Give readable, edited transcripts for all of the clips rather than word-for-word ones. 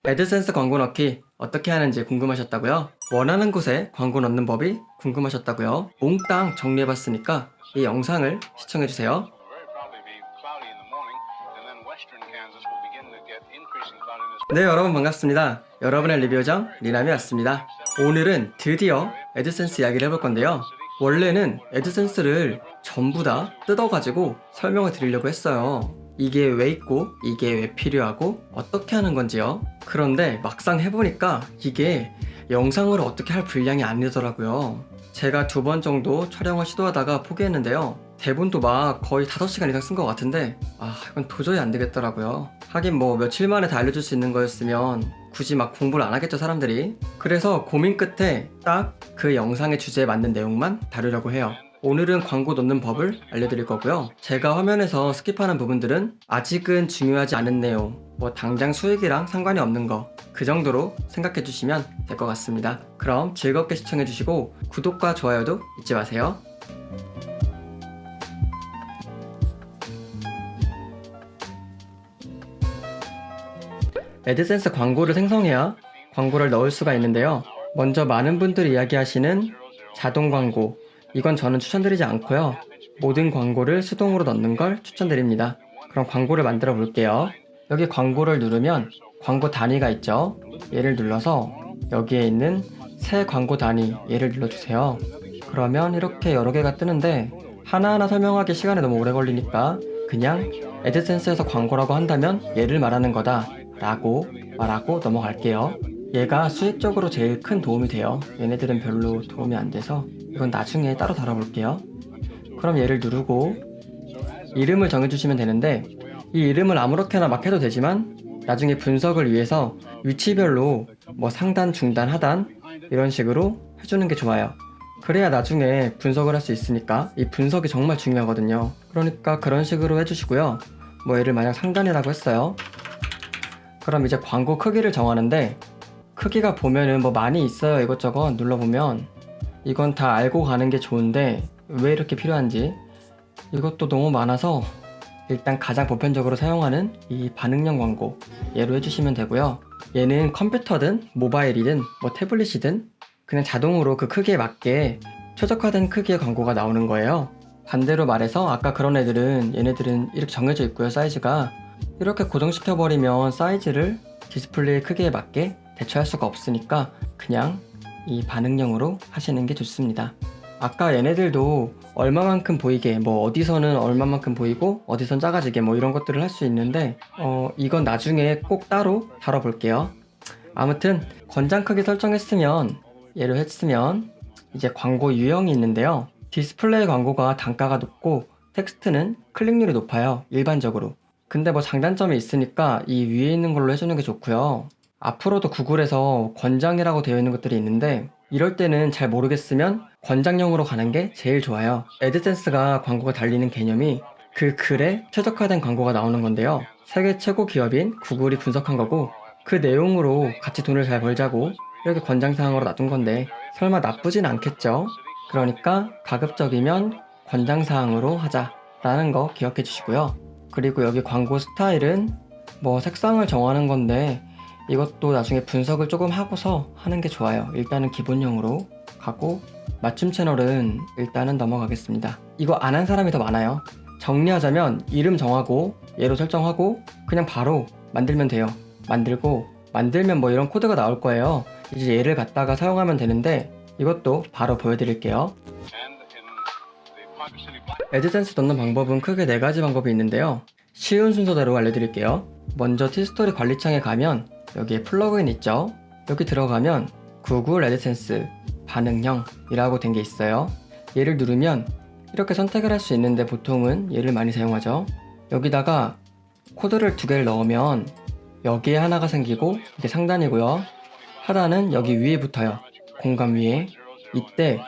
애드센스 광고 넣기 어떻게 하는지 궁금하셨다고요? 원하는 곳에 광고 넣는 법이 궁금하셨다고요? 몽땅 정리해봤으니까 이 영상을 시청해주세요. Very probably be cloudy in the morning, and then western Kansas will begin to get increasing cloudiness. 네, 여러분 반갑습니다. 여러분의 리뷰요정 리남이 왔습니다. 오늘은 드디어 애드센스 이야기를 해볼 건데요. 원래는 애드센스를 전부 다 뜯어가지고 설명을 드리려고 했어요. 이게 왜 있고 이게 왜 필요하고 어떻게 하는 건지요. 그런데 막상 해보니까 이게 영상으로 어떻게 할 분량이 아니더라고요. 제가 2번 정도 촬영을 시도하다가 포기했는데요. 대본도 막 거의 5시간 이상 쓴 것 같은데 이건 도저히 안 되겠더라고요. 하긴 뭐 며칠 만에 다 알려줄 수 있는 거였으면 굳이 막 공부를 안 하겠죠, 사람들이. 그래서 고민 끝에 딱 그 영상의 주제에 맞는 내용만 다루려고 해요. 오늘은 광고 넣는 법을 알려드릴 거고요. 제가 화면에서 스킵하는 부분들은 아직은 중요하지 않은 내용, 뭐 당장 수익이랑 상관이 없는 거, 그 정도로 생각해 주시면 될 것 같습니다. 그럼 즐겁게 시청해 주시고 구독과 좋아요도 잊지 마세요. 애드센스 광고를 생성해야 광고를 넣을 수가 있는데요. 먼저 많은 분들이 이야기하시는 자동 광고, 이건 저는 추천드리지 않고요. 모든 광고를 수동으로 넣는 걸 추천드립니다. 그럼 광고를 만들어 볼게요. 여기 광고를 누르면 광고 단위가 있죠. 얘를 눌러서 여기에 있는 새 광고 단위, 얘를 눌러주세요. 그러면 이렇게 여러 개가 뜨는데 하나하나 설명하기 시간이 너무 오래 걸리니까 그냥 애드센스에서 광고라고 한다면 얘를 말하는 거다 라고 말하고 넘어갈게요. 얘가 수익적으로 제일 큰 도움이 돼요. 얘네들은 별로 도움이 안 돼서 이건 나중에 따로 다뤄볼게요. 그럼 얘를 누르고 이름을 정해주시면 되는데 이 이름을 아무렇게나 막 해도 되지만 나중에 분석을 위해서 위치별로 뭐 상단, 중단, 하단 이런 식으로 해주는 게 좋아요. 그래야 나중에 분석을 할 수 있으니까 이 분석이 정말 중요하거든요. 그러니까 그런 식으로 해주시고요. 뭐 얘를 만약 상단이라고 했어요. 그럼 이제 광고 크기를 정하는데 크기가 보면은 뭐 많이 있어요. 이것저것 눌러보면 이건 다 알고 가는 게 좋은데 왜 이렇게 필요한지 이것도 너무 많아서 일단 가장 보편적으로 사용하는 이 반응형 광고 얘로 해주시면 되고요. 얘는 컴퓨터든 모바일이든 뭐 태블릿이든 그냥 자동으로 그 크기에 맞게 최적화된 크기의 광고가 나오는 거예요. 반대로 말해서 아까 그런 애들은 얘네들은 이렇게 정해져 있고요. 사이즈가 이렇게 고정시켜버리면 사이즈를 디스플레이 크기에 맞게 대처할 수가 없으니까 그냥 이 반응형으로 하시는 게 좋습니다. 아까 얘네들도 얼마만큼 보이게 뭐 어디서는 얼마만큼 보이고 어디선 작아지게 뭐 이런 것들을 할 수 있는데 이건 나중에 꼭 따로 다뤄볼게요. 아무튼 권장 크기 설정했으면 얘로 했으면 이제 광고 유형이 있는데요. 디스플레이 광고가 단가가 높고 텍스트는 클릭률이 높아요. 일반적으로. 근데 뭐 장단점이 있으니까 이 위에 있는 걸로 해주는 게 좋고요. 앞으로도 구글에서 권장이라고 되어 있는 것들이 있는데 이럴 때는 잘 모르겠으면 권장형으로 가는 게 제일 좋아요. 애드센스가 광고가 달리는 개념이 그 글에 최적화된 광고가 나오는 건데요. 세계 최고 기업인 구글이 분석한 거고 그 내용으로 같이 돈을 잘 벌자고 이렇게 권장사항으로 놔둔 건데 설마 나쁘진 않겠죠? 그러니까 가급적이면 권장사항으로 하자라는 거 기억해 주시고요. 그리고 여기 광고 스타일은 뭐 색상을 정하는 건데 이것도 나중에 분석을 조금 하고서 하는 게 좋아요. 일단은 기본형으로 가고 맞춤 채널은 일단은 넘어가겠습니다. 이거 안 한 사람이 더 많아요. 정리하자면 이름 정하고 얘로 설정하고 그냥 바로 만들면 돼요. 만들면 뭐 이런 코드가 나올 거예요. 이제 얘를 갖다가 사용하면 되는데 이것도 바로 보여드릴게요. 애드센스 넣는 방법은 크게 4가지 방법이 있는데요. 쉬운 순서대로 알려드릴게요. 먼저 티스토리 관리창에 가면 여기에 플러그인 있죠? 여기 들어가면 구글 애드센스 반응형이라고 된 게 있어요. 얘를 누르면 이렇게 선택을 할 수 있는데 보통은 얘를 많이 사용하죠. 여기다가 코드를 2개를 넣으면 여기에 하나가 생기고 이게 상단이고요. 하단은 여기 위에 붙어요. 공간 위에. 이때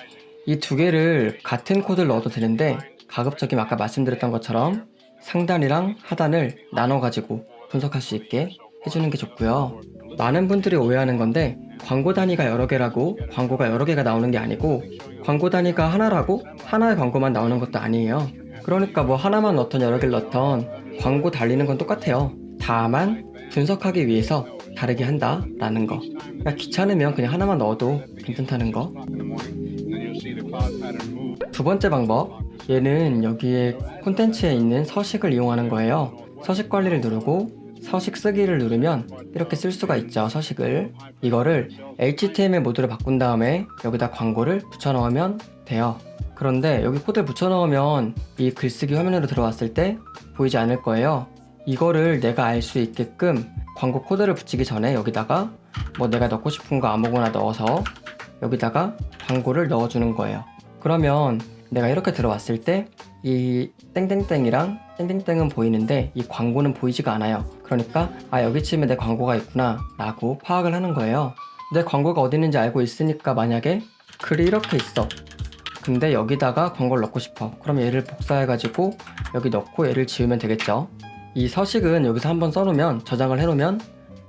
이 2개를 같은 코드를 넣어도 되는데 가급적이면 아까 말씀드렸던 것처럼 상단이랑 하단을 나눠가지고 분석할 수 있게 해주는 게 좋고요. 많은 분들이 오해하는 건데 광고 단위가 여러 개라고 광고가 여러 개가 나오는 게 아니고 광고 단위가 하나라고 하나의 광고만 나오는 것도 아니에요. 그러니까 뭐 하나만 넣던 여러 개를 넣던 광고 달리는 건 똑같아요. 다만 분석하기 위해서 다르게 한다라는 거. 그러니까 귀찮으면 그냥 하나만 넣어도 괜찮다는 거. in the morning, and then you'll see the cloud pattern move. 두 번째 방법, 얘는 여기에 콘텐츠에 있는 서식을 이용하는 거예요. 서식 관리를 누르고 서식 쓰기를 누르면 이렇게 쓸 수가 있죠, 서식을. 이거를 HTML 모드로 바꾼 다음에 여기다 광고를 붙여 넣으면 돼요. 그런데 여기 코드를 붙여 넣으면 이 글쓰기 화면으로 들어왔을 때 보이지 않을 거예요. 이거를 내가 알 수 있게끔 광고 코드를 붙이기 전에 여기다가 뭐 내가 넣고 싶은 거 아무거나 넣어서 여기다가 광고를 넣어주는 거예요. 그러면 내가 이렇게 들어왔을 때 이 땡땡땡이랑 땡땡땡은 보이는데 이 광고는 보이지가 않아요. 그러니까 아, 여기쯤에 내 광고가 있구나 라고 파악을 하는 거예요. 내 광고가 어디 있는지 알고 있으니까 만약에 글이 이렇게 있어. 근데 여기다가 광고를 넣고 싶어. 그럼 얘를 복사해가지고 여기 넣고 얘를 지우면 되겠죠. 이 서식은 여기서 한번 써놓으면, 저장을 해놓으면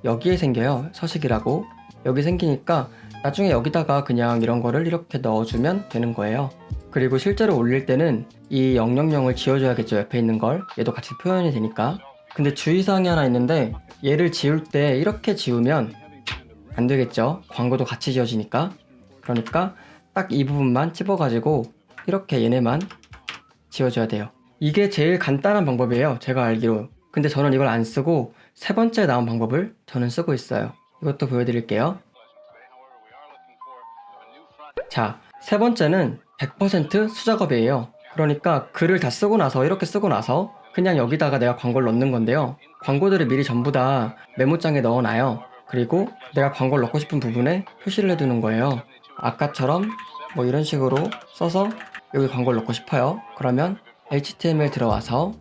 여기에 생겨요. 서식이라고. 여기 생기니까 나중에 여기다가 그냥 이런 거를 이렇게 넣어주면 되는 거예요. 그리고 실제로 올릴 때는 이 000을 지워줘야겠죠. 옆에 있는 걸. 얘도 같이 표현이 되니까. 근데 주의사항이 하나 있는데 얘를 지울 때 이렇게 지우면 안 되겠죠. 광고도 같이 지워지니까. 그러니까 딱 이 부분만 찝어가지고 이렇게 얘네만 지워줘야 돼요. 이게 제일 간단한 방법이에요. 제가 알기로. 근데 저는 이걸 안 쓰고 세 번째 나온 방법을 저는 쓰고 있어요. 이것도 보여드릴게요. 자, 세 번째는 100% 수작업이에요. 그러니까 글을 다 쓰고 나서, 이렇게 쓰고 나서 그냥 여기다가 내가 광고를 넣는 건데요. 광고들을 미리 전부 다 메모장에 넣어놔요. 그리고 내가 광고를 넣고 싶은 부분에 표시를 해두는 거예요. 아까처럼 뭐 이런 식으로 써서 여기 광고를 넣고 싶어요. 그러면 HTML 들어와서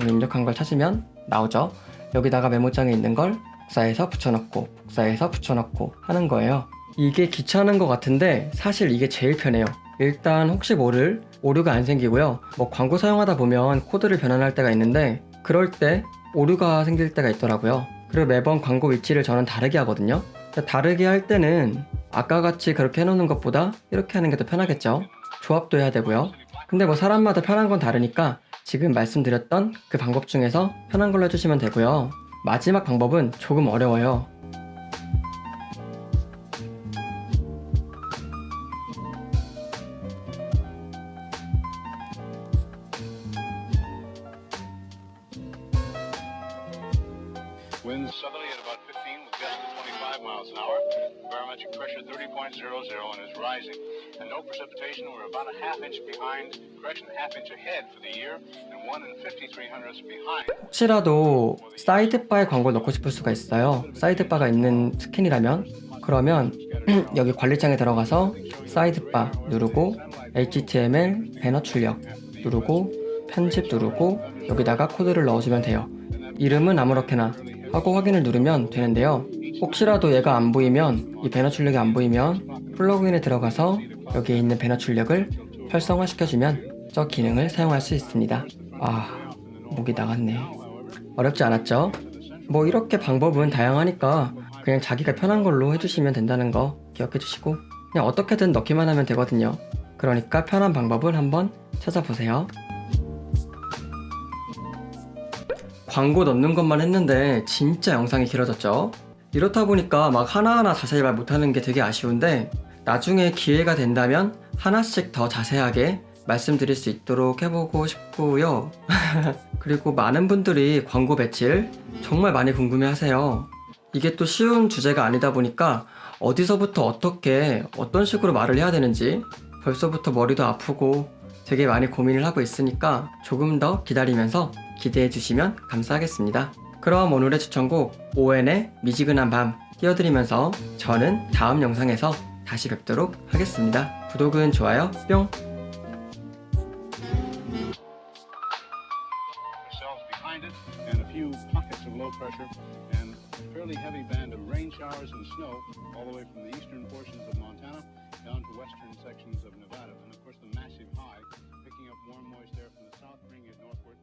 입력한 걸 찾으면 나오죠. 여기다가 메모장에 있는 걸 복사해서 붙여넣고 복사해서 붙여넣고 하는 거예요. 이게 귀찮은 것 같은데 사실 이게 제일 편해요. 일단 혹시 모를 오류가 안 생기고요. 뭐 광고 사용하다 보면 코드를 변환할 때가 있는데 그럴 때 오류가 생길 때가 있더라고요. 그리고 매번 광고 위치를 저는 다르게 하거든요. 다르게 할 때는 아까 같이 그렇게 해놓는 것보다 이렇게 하는 게 더 편하겠죠. 조합도 해야 되고요. 근데 뭐 사람마다 편한 건 다르니까 지금 말씀드렸던 그 방법 중에서 편한 걸로 해주시면 되고요. 마지막 방법은 조금 어려워요. Winds southerly at about 15 with gusts of 25 miles an hour. Barometric pressure 30.00 and is rising. And no precipitation. We're about a half inch behind, correction, half inch ahead for the year, and 1 and 5300ths behind. 혹시라도 사이드바에 광고를 넣고 싶을 수가 있어요. 사이드바가 있는 스킨이라면. 그러면 여기 관리창에 들어가서 사이드바 누르고 HTML 배너 출력 누르고 편집 누르고 여기다가 코드를 넣어주면 돼요. 이름은 아무렇게나 하고 확인을 누르면 되는데요. 혹시라도 얘가 안 보이면, 이 배너 출력이 안 보이면 플러그인에 들어가서 여기에 있는 배너 출력을 활성화시켜주면 저 기능을 사용할 수 있습니다. 아, 목이 나갔네. 어렵지 않았죠? 뭐 이렇게 방법은 다양하니까 그냥 자기가 편한 걸로 해주시면 된다는 거 기억해 주시고 그냥 어떻게든 넣기만 하면 되거든요. 그러니까 편한 방법을 한번 찾아보세요. 광고 넣는 것만 했는데 진짜 영상이 길어졌죠? 이렇다 보니까 막 하나하나 자세히 말 못하는 게 되게 아쉬운데 나중에 기회가 된다면 하나씩 더 자세하게 말씀드릴 수 있도록 해보고 싶고요. 그리고 많은 분들이 광고 배치를 정말 많이 궁금해 하세요. 이게 또 쉬운 주제가 아니다 보니까 어디서부터 어떻게 어떤 식으로 말을 해야 되는지 벌써부터 머리도 아프고 되게 많이 고민을 하고 있으니까 조금 더 기다리면서 기대해 주시면 감사하겠습니다. 그럼 오늘의 추천곡 ON의 미지근한 밤 띄워드리면서 저는 다음 영상에서 다시 뵙도록 하겠습니다. 구독은 좋아요 뿅! Cells behind it, and a few pockets of low pressure, and a fairly heavy band of rain showers and snow all the way from the eastern portions of Montana down to western sections of Nevada. And of course the massive high, picking up warm moist air from the south, bringing it northward.